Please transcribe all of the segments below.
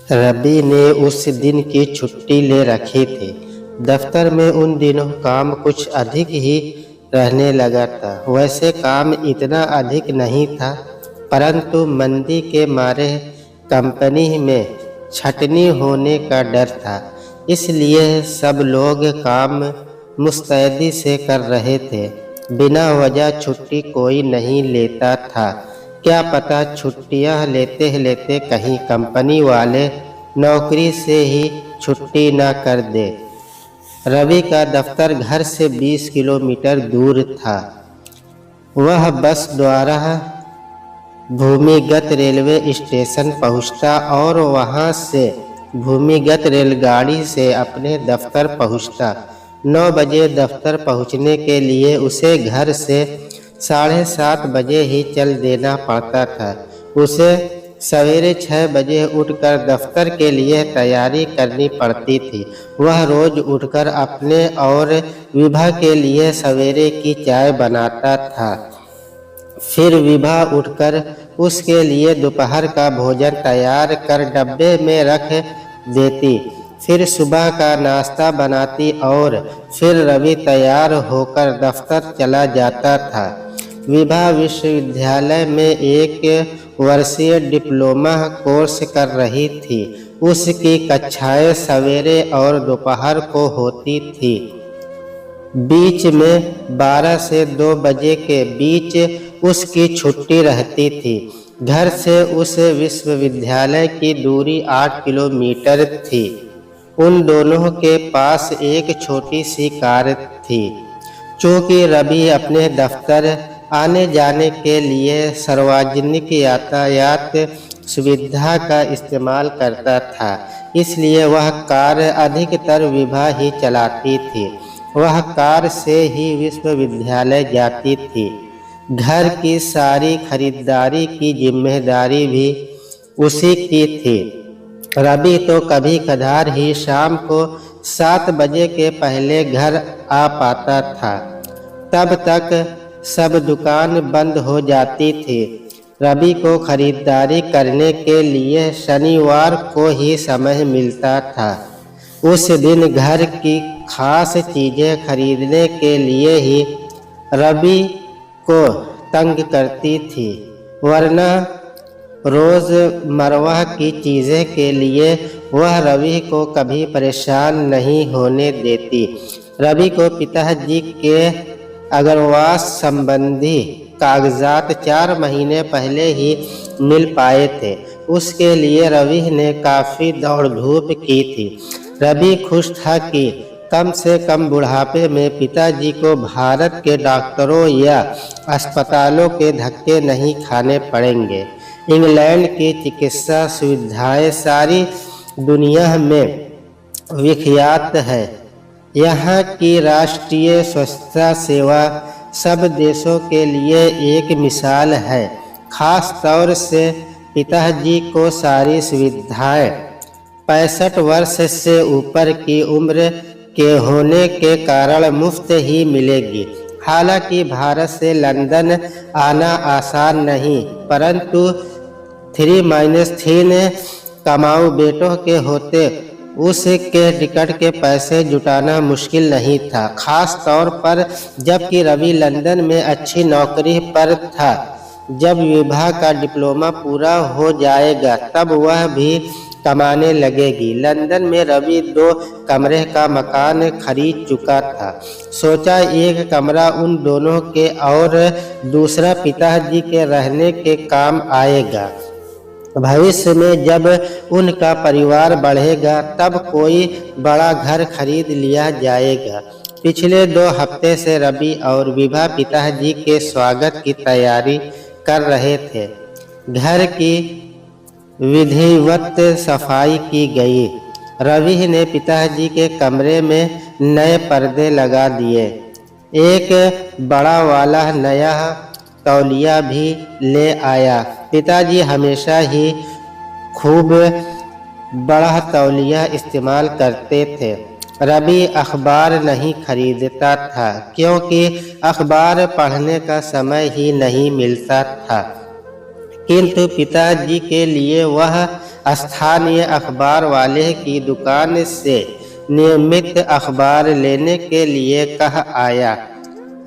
रवि ने उस दिन की छुट्टी ले रखी थी। दफ्तर में उन दिनों काम कुछ अधिक ही रहने लगा था। वैसे काम इतना अधिक नहीं था, परंतु मंदी के मारे कंपनी में छटनी होने का डर था, इसलिए सब लोग काम मुस्तैदी से कर रहे थे। बिना वजह छुट्टी कोई नहीं लेता था। क्या पता छुट्टियां लेते लेते कहीं कंपनी वाले नौकरी से ही छुट्टी ना कर दे। रवि का दफ्तर घर से 20 किलोमीटर दूर था। वह बस द्वारा भूमिगत रेलवे स्टेशन पहुंचता और वहां से भूमिगत रेलगाड़ी से अपने दफ्तर पहुंचता। 9 बजे दफ्तर पहुंचने के लिए उसे घर से 7:30 बजे ही चल देना पड़ता था। उसे सवेरे 6 बजे उठकर दफ्तर के लिए तैयारी करनी पड़ती थी। वह रोज उठकर अपने और विभा के लिए सवेरे की चाय बनाता था। फिर विभा उठकर उसके लिए दोपहर का भोजन तैयार कर डब्बे में रख देती। फिर सुबह का नाश्ता बनाती और फिर रवि तैयार होकर दफ्तर चला जाता था। विभा विश्वविद्यालय में एक वर्षीय डिप्लोमा कोर्स कर रही थी। उसकी कक्षाएं सवेरे और दोपहर को होती थी। बीच में 12 से 2 बजे के बीच उसकी छुट्टी रहती थी। घर से उस विश्वविद्यालय की दूरी 8 किलोमीटर थी। उन दोनों के पास एक छोटी सी कार थी। चूँकि रवि अपने दफ्तर आने जाने के लिए सार्वजनिक यातायात सुविधा का इस्तेमाल करता था, इसलिए वह कार अधिकतर विभा ही चलाती थी। वह कार से ही विश्वविद्यालय जाती थी। घर की सारी खरीदारी की जिम्मेदारी भी उसी की थी। रवि तो कभी कभार ही शाम को 7 बजे के पहले घर आ पाता था। तब तक सब दुकान बंद हो जाती थी। रवि को खरीदारी करने के लिए शनिवार को ही समय मिलता था। उस दिन घर की खास चीजें खरीदने के लिए ही रवि को तंग करती थी, वरना रोज़मर्रा की चीज़ें के लिए वह रवि को कभी परेशान नहीं होने देती। रवि को पिताजी के अग्रवास संबंधी कागजात 4 महीने पहले ही मिल पाए थे। उसके लिए रवि ने काफ़ी दौड़ धूप की थी। रवि खुश था कि कम से कम बुढ़ापे में पिताजी को भारत के डॉक्टरों या अस्पतालों के धक्के नहीं खाने पड़ेंगे। इंग्लैंड की चिकित्सा सुविधाएं सारी दुनिया में विख्यात है। यहाँ की राष्ट्रीय स्वास्थ्य सेवा सब देशों के लिए एक मिसाल है। खास तौर से पिताजी को सारी सुविधाएं 65 वर्ष से ऊपर की उम्र के होने के कारण मुफ्त ही मिलेगी। हालांकि भारत से लंदन आना आसान नहीं, परंतु 3-3 कमाऊ बेटों के होते उसके टिकट के पैसे जुटाना मुश्किल नहीं था, खास तौर पर जबकि रवि लंदन में अच्छी नौकरी पर था। जब विभा का डिप्लोमा पूरा हो जाएगा तब वह भी कमाने लगेगी। लंदन में रवि 2 कमरे का मकान खरीद चुका था। सोचा एक कमरा उन दोनों के और दूसरा पिताजी के रहने के काम आएगा। भविष्य में जब उनका परिवार बढ़ेगा तब कोई बड़ा घर खरीद लिया जाएगा। पिछले 2 हफ्ते से रवि और विभा पिताजी के स्वागत की तैयारी कर रहे थे। घर की विधिवत सफाई की गई। रवि ने पिताजी के कमरे में नए पर्दे लगा दिए। एक बड़ा वाला नया तौलिया भी ले आया। पिताजी हमेशा ही खूब बड़ा तौलिया इस्तेमाल करते थे। रवि अखबार नहीं खरीदता था क्योंकि अखबार पढ़ने का समय ही नहीं मिलता था, किंतु पिताजी के लिए वह स्थानीय अखबार वाले की दुकान से नियमित अखबार लेने के लिए कह आया।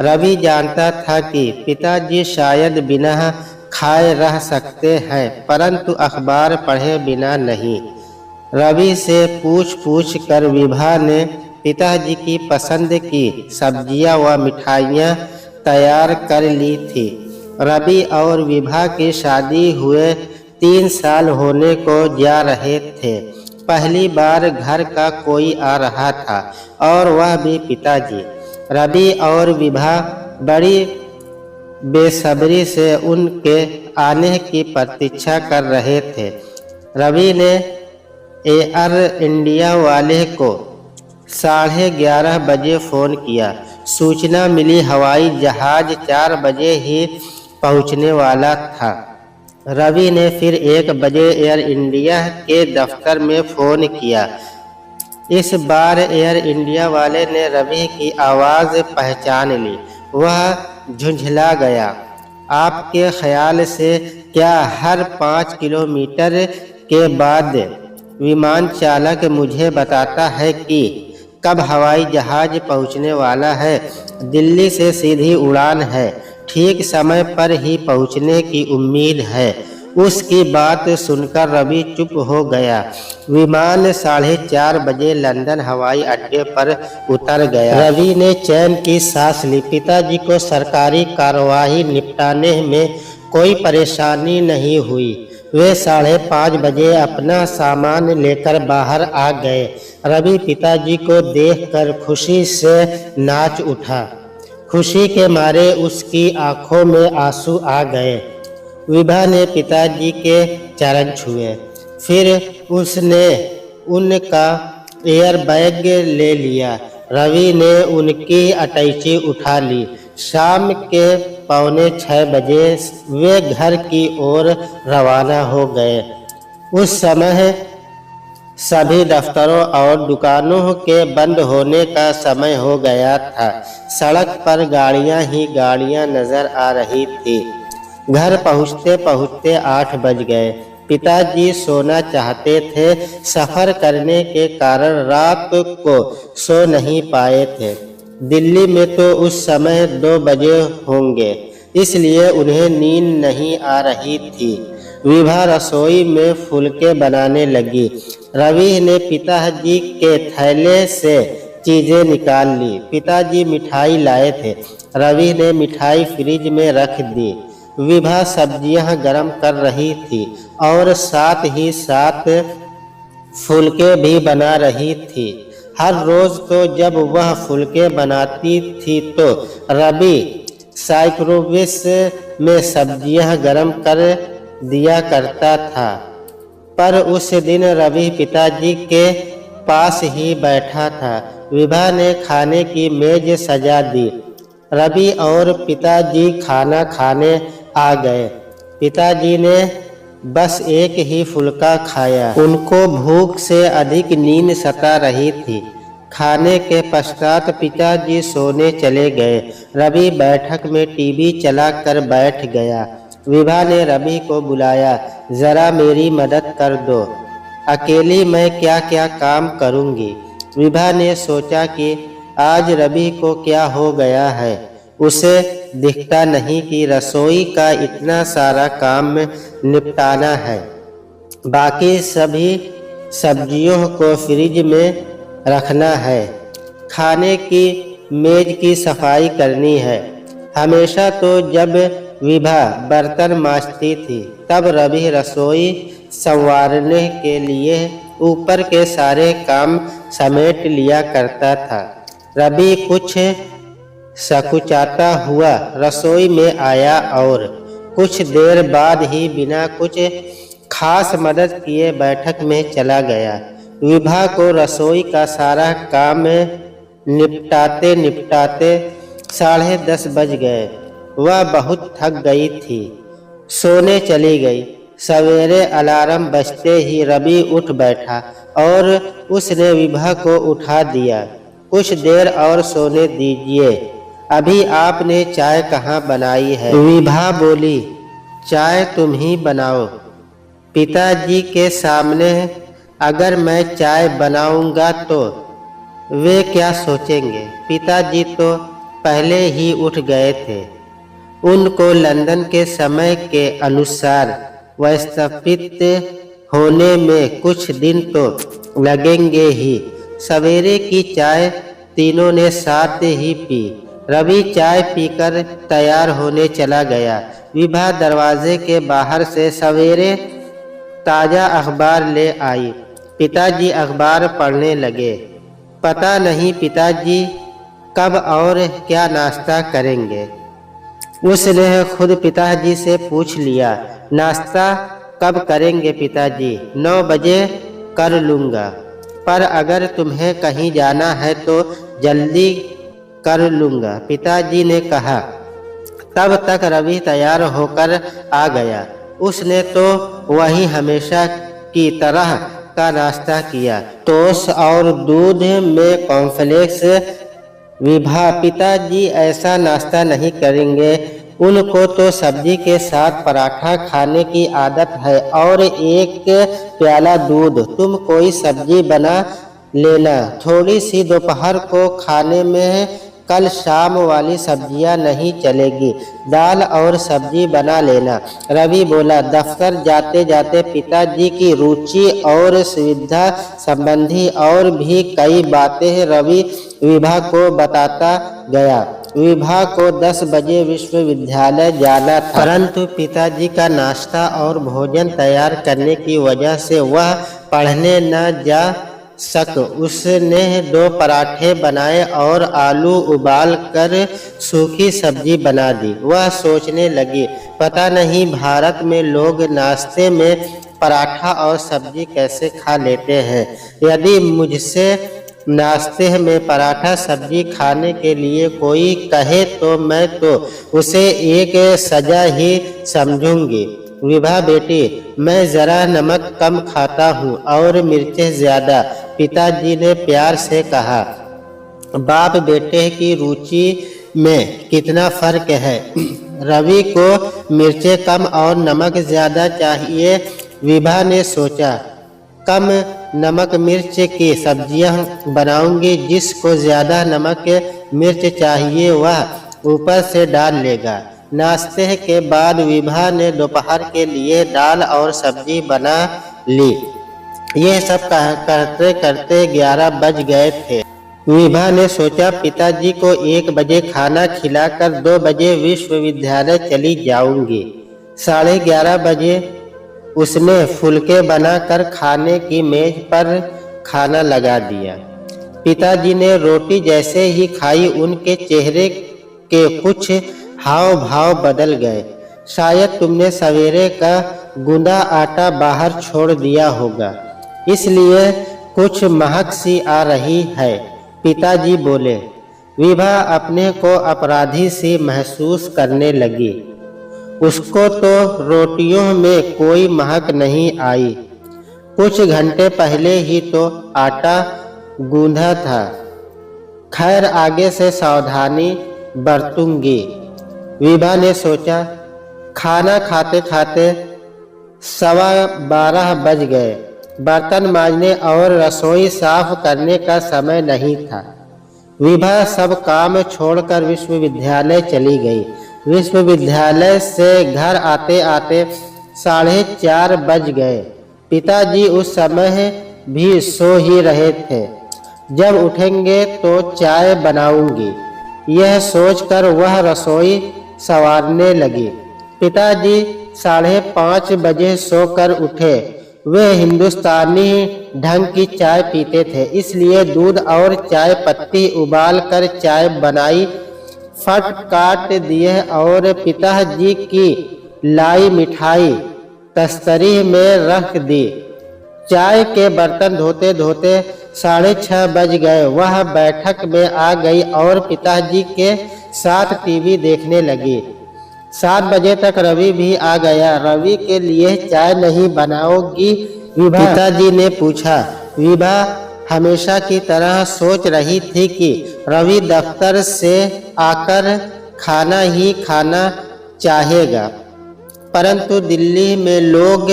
रवि जानता था कि पिताजी शायद बिना खाए रह सकते हैं, परंतु अखबार पढ़े बिना नहीं। रवि से पूछ कर विभा ने पिताजी की पसंद की सब्जियां व मिठाइयाँ तैयार कर ली थी। रवि और विभा की शादी हुए 3 साल होने को जा रहे थे। पहली बार घर का कोई आ रहा था और वह भी पिताजी। रवि और विभा बड़ी बेसब्री से उनके आने की प्रतीक्षा कर रहे थे। रवि ने एयर इंडिया वाले को 11:30 बजे फ़ोन किया। सूचना मिली हवाई जहाज 4 बजे ही पहुंचने वाला था। रवि ने फिर 1 बजे एयर इंडिया के दफ्तर में फ़ोन किया। इस बार एयर इंडिया वाले ने रवि की आवाज़ पहचान ली। वह झुंझला गया। आपके ख्याल से क्या हर 5 किलोमीटर के बाद विमान चालक मुझे बताता है कि कब हवाई जहाज पहुंचने वाला है? दिल्ली से सीधी उड़ान है, ठीक समय पर ही पहुंचने की उम्मीद है। उसकी बात सुनकर रवि चुप हो गया। विमान 4:30 बजे लंदन हवाई अड्डे पर उतर गया। रवि ने चैन की सांस ली। पिताजी को सरकारी कार्यवाही निपटाने में कोई परेशानी नहीं हुई। वे 5:30 बजे अपना सामान लेकर बाहर आ गए। रवि पिताजी को देखकर खुशी से नाच उठा। खुशी के मारे उसकी आंखों में आंसू आ गए। विभा ने पिताजी के चरण छुए। फिर उसने उनका एयर बैग ले लिया। रवि ने उनकी अटैची उठा ली। शाम के 5:45 बजे वे घर की ओर रवाना हो गए। उस समय सभी दफ्तरों और दुकानों के बंद होने का समय हो गया था। सड़क पर गाड़ियां ही गाड़ियां नजर आ रही थी। घर पहुंचते पहुंचते 8 बज गए। पिताजी सोना चाहते थे। सफर करने के कारण रात को सो नहीं पाए थे। दिल्ली में तो उस समय 2 बजे होंगे, इसलिए उन्हें नींद नहीं आ रही थी। विभा रसोई में फुलके बनाने लगी। रवि ने पिताजी के थैले से चीजें निकाल ली। पिताजी मिठाई लाए थे। रवि ने मिठाई फ्रिज में रख दी। विभा सब्जियां गरम कर रही थी और साथ ही साथ फुलके भी बना रही थी। हर रोज तो जब वह फुलके बनाती थी तो रवि माइक्रोवेव में सब्जियां गरम कर दिया करता था, पर उस दिन रवि पिताजी के पास ही बैठा था। विभा ने खाने की मेज सजा दी। रवि और पिताजी खाना खाने आ गए। पिताजी ने बस एक ही फुलका खाया। उनको भूख से अधिक नींद सता रही थी। खाने के पश्चात पिताजी सोने चले गए। रवि बैठक में टीवी चलाकर बैठ गया। विभा ने रवि को बुलाया, जरा मेरी मदद कर दो, अकेली मैं क्या क्या काम करूंगी। विभा ने सोचा कि आज रवि को क्या हो गया है। उसे दिखता नहीं कि रसोई का इतना सारा काम निपटाना है। बाकी सभी सब्जियों को फ्रिज में रखना है। खाने की मेज की सफाई करनी है। हमेशा तो जब विभा बर्तन मांजती थी तब रवि रसोई संवारने के लिए ऊपर के सारे काम समेट लिया करता था। रवि कुछ सकुचाता हुआ रसोई में आया और कुछ देर बाद ही बिना कुछ खास मदद किए बैठक में चला गया। विभा को रसोई का सारा काम निपटाते निपटाते 10:30 बज गए। वह बहुत थक गई थी, सोने चली गई। सवेरे अलार्म बजते ही रवि उठ बैठा और उसने विभा को उठा दिया। कुछ देर और सोने दीजिए, अभी आपने चाय कहाँ बनाई है? विभा बोली, चाय तुम ही बनाओ। पिताजी के सामने अगर मैं चाय बनाऊंगा तो वे क्या सोचेंगे। पिताजी तो पहले ही उठ गए थे। उनको लंदन के समय के अनुसार व्यवस्थित होने में कुछ दिन तो लगेंगे ही। सवेरे की चाय तीनों ने साथ ही पी। रवि चाय पीकर तैयार होने चला गया। विभा दरवाजे के बाहर से सवेरे ताज़ा अखबार ले आई। पिताजी अखबार पढ़ने लगे। पता नहीं पिताजी कब और क्या नाश्ता करेंगे। उसने खुद पिताजी से पूछ लिया, नाश्ता कब करेंगे पिताजी? 9 बजे कर लूँगा, पर अगर तुम्हें कहीं जाना है तो जल्दी कर लूँगा, पिताजी ने कहा। तब तक रवि तैयार होकर आ गया। उसने तो वही हमेशा की तरह का नाश्ता किया, टोस्ट और दूध में कॉर्नफ्लेक्स। विभा, पिताजी ऐसा नाश्ता नहीं करेंगे। उनको तो सब्जी के साथ पराठा खाने की आदत है और एक प्याला दूध। तुम कोई सब्जी बना लेना, थोड़ी सी दोपहर को खाने में। कल शाम वाली सब्जियां नहीं चलेगी, दाल और सब्जी बना लेना। रवि बोला। दफ्तर जाते जाते पिताजी की रुचि और सुविधा संबंधी और भी कई बातें रवि विभा को बताता गया। विभा को 10 बजे विश्वविद्यालय जाना था, परंतु पिताजी का नाश्ता और भोजन तैयार करने की वजह से वह पढ़ने न जा सक। उसने 2 पराठे बनाए और आलू उबाल कर सूखी सब्जी बना दी। वह सोचने लगी, पता नहीं भारत में लोग नाश्ते में पराठा और सब्जी कैसे खा लेते हैं। यदि मुझसे नाश्ते में पराठा सब्जी खाने के लिए कोई कहे तो मैं तो उसे एक सजा ही समझूंगी। विभा बेटी, मैं ज़रा नमक कम खाता हूँ और मिर्चें ज़्यादा, पिताजी ने प्यार से कहा। बाप बेटे की रुचि में कितना फ़र्क है। रवि को मिर्चें कम और नमक ज़्यादा चाहिए। विभा ने सोचा, कम नमक मिर्च की सब्जियां बनाऊंगी। जिसको ज़्यादा नमक मिर्च चाहिए वह ऊपर से डाल लेगा। नाश्ते के बाद विभा ने दोपहर के लिए दाल और सब्जी बना ली। यह सब करते करते 11 बज गए थे। विभा ने सोचा, पिताजी को 1 बजे खाना खिलाकर 2 बजे विश्वविद्यालय चली जाऊंगी। 11:30 बजे उसने फुलके बनाकर खाने की मेज पर खाना लगा दिया। पिताजी ने रोटी जैसे ही खाई उनके चेहरे के कुछ हाव भाव बदल गए। शायद तुमने सवेरे का गूंदा आटा बाहर छोड़ दिया होगा, इसलिए कुछ महक सी आ रही है, पिताजी बोले। विभा अपने को अपराधी सी महसूस करने लगी। उसको तो रोटियों में कोई महक नहीं आई। कुछ घंटे पहले ही तो आटा गूंधा था। खैर, आगे से सावधानी बरतूंगी, विभा ने सोचा। खाना खाते खाते 12:15 बज गए। बर्तन मांजने और रसोई साफ करने का समय नहीं था। विभा सब काम छोड़कर विश्वविद्यालय चली गई। विश्वविद्यालय से घर आते आते 4:30 बज गए। पिताजी उस समय भी सो ही रहे थे। जब उठेंगे तो चाय बनाऊंगी, यह सोचकर वह रसोई संवारने लगी। पिताजी 5:30 बजे सोकर उठे। वे हिंदुस्तानी ढंग की चाय पीते थे, इसलिए दूध और चाय पत्ती उबाल कर चाय बनाई, फट काट दिए और पिताजी की लाई मिठाई तस्तरी में रख दी। चाय के बर्तन धोते धोते 6:30 बज गए। वह बैठक में आ गई और पिताजी के साथ टीवी देखने लगी। 7 बजे तक रवि भी आ गया। रवि के लिए चाय नहीं बनाओगी विभा? पिताजी ने पूछा। विभा हमेशा की तरह सोच रही थी कि रवि दफ्तर से आकर खाना ही खाना चाहेगा, परंतु दिल्ली में लोग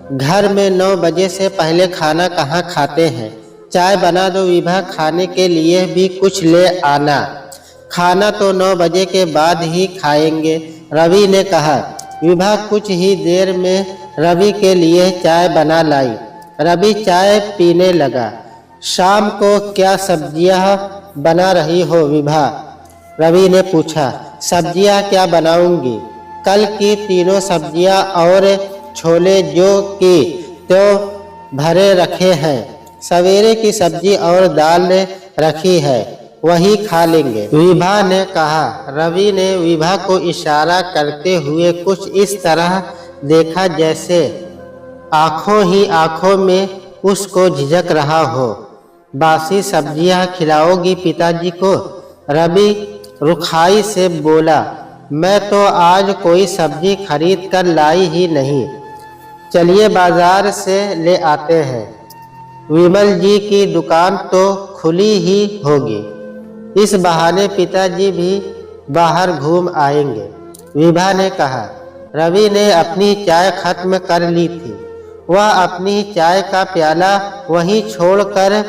घर में 9 बजे से पहले खाना कहाँ खाते हैं। चाय बना दो विभा, खाने के लिए भी कुछ ले आना। खाना तो 9 बजे के बाद ही खाएंगे, रवि ने कहा। विभा कुछ ही देर में रवि के लिए चाय बना लाई। रवि चाय पीने लगा। शाम को क्या सब्जियां बना रही हो विभा, रवि ने पूछा। सब्जियां क्या बनाऊंगी, कल की तीनों सब्जियां और छोले जो कि तो भरे रखे हैं। सवेरे की सब्जी और दाल रखी है, वही खा लेंगे, विभा ने कहा। रवि ने विभा को इशारा करते हुए कुछ इस तरह देखा जैसे आंखों ही आंखों में उसको झिझक रहा हो। बासी सब्जियां खिलाओगी पिताजी को, रवि रुखाई से बोला। मैं तो आज कोई सब्जी खरीद कर लाई ही नहीं, चलिए बाजार से ले आते हैं। विमल जी की दुकान तो खुली ही होगी, इस बहाने पिताजी भी बाहर घूम आएंगे, विभा ने कहा। रवि ने अपनी चाय खत्म कर ली थी। वह अपनी चाय का प्याला वहीं छोड़कर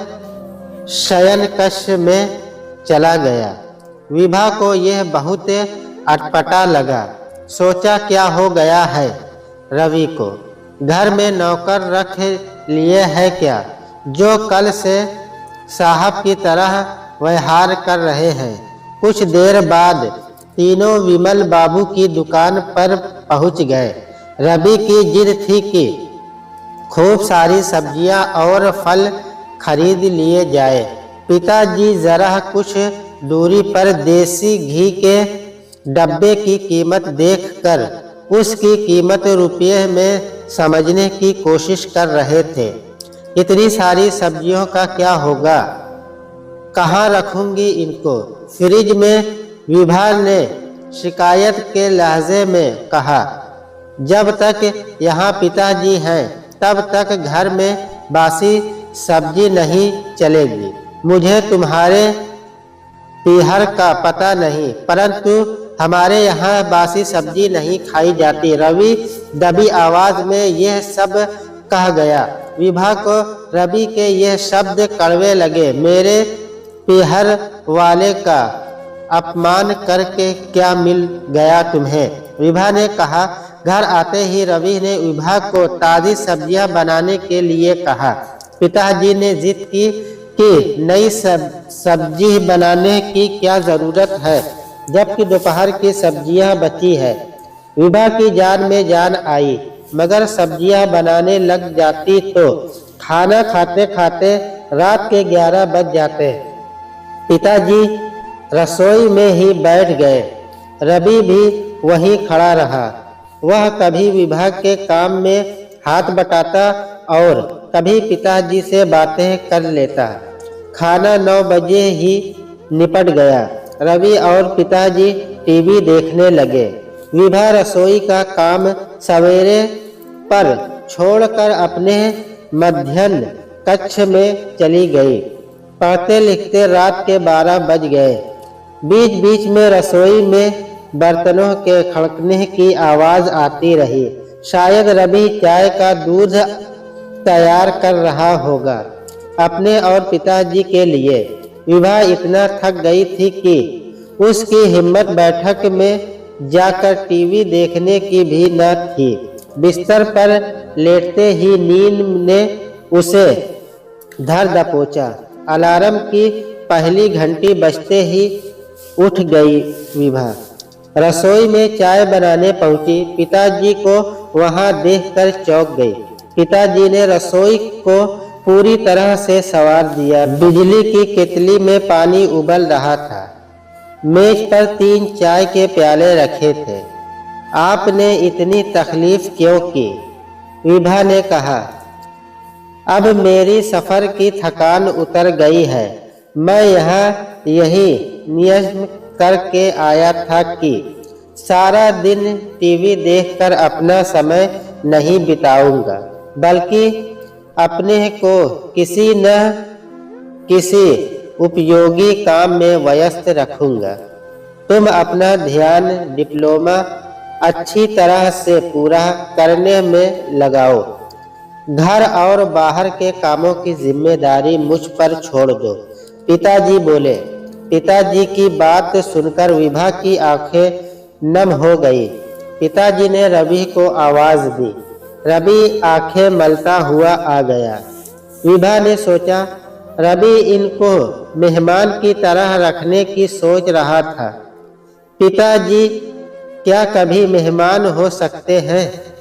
शयन कक्ष में चला गया। विभा को यह बहुत अटपटा लगा। सोचा क्या हो गया है रवि को, घर में नौकर रख लिए है क्या, जो कल से साहब की तरह व्यवहार कर रहे हैं। कुछ देर बाद तीनों विमल बाबू की दुकान पर पहुंच गए। रवि की जिद थी कि खूब सारी सब्जियां और फल खरीद लिए जाए। पिताजी जरा कुछ दूरी पर देसी घी के डब्बे की कीमत देखकर उसकी कीमत रुपये में समझने की कोशिश कर रहे थे। इतनी सारी सब्जियों का क्या होगा, कहाँ रखूंगी इनको, फ्रिज में, विभा ने शिकायत के लहजे में कहा। जब तक यहाँ पिताजी हैं तब तक घर में बासी सब्जी नहीं चलेगी। मुझे तुम्हारे पीहर का पता नहीं, परंतु हमारे यहाँ बासी सब्जी नहीं खाई जाती, रवि दबी आवाज में यह सब कह गया। विभा को रवि के यह शब्द कड़वे लगे। मेरे पीहर वाले का अपमान करके क्या मिल गया तुम्हें, विभा ने कहा। घर आते ही रवि ने विभा को ताज़ी सब्जियां बनाने के लिए कहा। पिताजी ने जिद की कि नई सब्जी बनाने की क्या जरूरत है, जबकि दोपहर की सब्जियां बची है। विभा की जान में जान आई, मगर सब्जियां बनाने लग जाती तो खाना खाते खाते रात के 11 बज जाते। पिताजी रसोई में ही बैठ गए। रवि भी वहीं खड़ा रहा। वह कभी विभा के काम में हाथ बटाता और कभी पिताजी से बातें कर लेता। खाना 9 बजे ही निपट गया। रवि और पिताजी टीवी देखने लगे। विभा रसोई का काम सवेरे पर छोड़कर अपने मध्याह्न कक्ष में चली गई। पढ़ते लिखते रात के 12 बज गए। बीच बीच में रसोई में बर्तनों के खड़कने की आवाज आती रही। शायद रवि चाय का दूध तैयार कर रहा होगा अपने और पिताजी के लिए। विभा इतना थक गई थी कि उसकी हिम्मत बैठक में जाकर टीवी देखने की भी न थी। बिस्तर पर लेटते ही नींद ने उसे धर दबोचा। अलार्म की पहली घंटी बजते ही उठ गई विभा। रसोई में चाय बनाने पहुंची। पिताजी को वहां देखकर चौंक गई। पिताजी ने रसोई को पूरी तरह से संवार दिया। बिजली की केतली में पानी उबल रहा था। मेज पर 3 चाय के प्याले रखे थे। आपने इतनी तकलीफ क्यों की, विभा ने कहा। अब मेरी सफर की थकान उतर गई है। मैं यहाँ यही नियम करके आया था कि सारा दिन टीवी देखकर अपना समय नहीं बिताऊंगा, बल्कि अपने को किसी न किसी उपयोगी काम में व्यस्त रखूंगा। तुम अपना ध्यान डिप्लोमा अच्छी तरह से पूरा करने में लगाओ। घर और बाहर के कामों की जिम्मेदारी मुझ पर छोड़ दो। पिताजी बोले। पिताजी की बात सुनकर विभा की आंखें नम हो गई। पिताजी ने रवि को आवाज दी। रवि आंखें मलता हुआ आ गया। विभा ने सोचा, रवि इनको मेहमान की तरह रखने की सोच रहा था। पिताजी क्या कभी मेहमान हो सकते हैं?